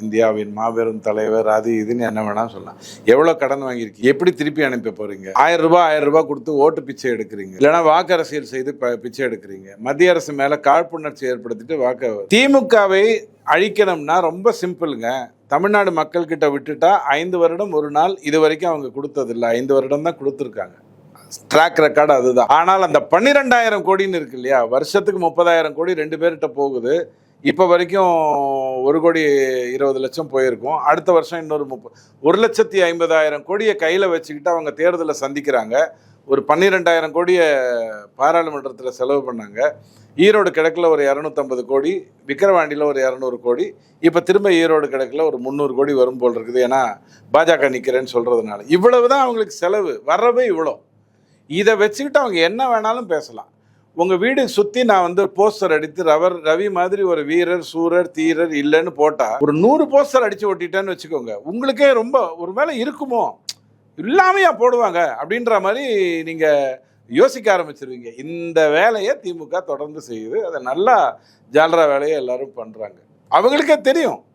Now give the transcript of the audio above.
இந்தியாவின் மாபெரும் தலைவர் அது இதுன்னு என்ன வேணாலும் சொல்லலாம். எவ்வளவு கடன் வாங்கியிருக்கீங்க, எப்படி திருப்பி அனுப்ப போறீங்க? 1000 ரூபாய் கொடுத்து ஓட்டு பிச்சை எடுக்கிறீங்க, இல்லைன்னா வாக்கு அரசியல் செய்து பிச்சை எடுக்கிறீங்க. மத்திய அரசு மேல காழ்ப்புணர்ச்சி ஏற்படுத்திட்டு வாக்கு. திமுகவை அழிக்கணும்னா ரொம்ப சிம்பிளுங்க. தமிழ்நாடு மக்கள் கிட்ட விட்டுட்டா 5 வருடம் ஒரு நாள் இது வரைக்கும் அவங்க கொடுத்தது இல்லை. 5 வருடம் தான் கொடுத்துருக்காங்க. ட்ராக் ரெக்கார்டு அதுதான். ஆனால் அந்த 12,000 கோடின்னு இருக்கு இல்லையா, வருஷத்துக்கு 30,000 கோடி 2 பேர்கிட்ட போகுது. இப்போ வரைக்கும் 1,20,00,000 போயிருக்கும். அடுத்த வருஷம் இன்னொரு 1,50,000 கோடியை கையில் வச்சுக்கிட்டு அவங்க தேர்தலை சந்திக்கிறாங்க. ஒரு 12,000 கோடியை பாராளுமன்றத்தில் செலவு பண்ணாங்க. ஈரோடு கிழக்கில் ஒரு 250 கோடி, விக்கிரவாண்டியில் ஒரு 200 கோடி, இப்போ திரும்ப ஈரோடு கிழக்கில் ஒரு 300 கோடி வரும் போல் இருக்குது. ஏன்னா பாஜக நிற்கிறேன்னு சொல்கிறதுனால இவ்வளவு தான் அவங்களுக்கு செலவு. வரவே இவ்வளோ. இதை வச்சுக்கிட்டு அவங்க என்ன வேணாலும் பேசலாம். உங்கள் வீடு சுற்றி நான் போஸ்டர் அடித்து ரவி மாதிரி ஒரு வீரர் சூரர் தீரர் இல்லைன்னு போட்டால் ஒரு 100 போஸ்டர் அடித்து ஒட்டிட்டேன்னு வச்சுக்கோங்க. உங்களுக்கே ரொம்ப ஒரு வேளை இருக்குமோ, இல்லாமையா போடுவாங்க அப்படின்ற மாதிரி நீங்கள் யோசிக்க ஆரம்பிச்சிருவீங்க. இந்த வேலையை திமுக தொடர்ந்து செய்யுது. அதை நல்லா ஜாலரா வேலையை எல்லாரும் பண்ணுறாங்க. அவங்களுக்கே தெரியும்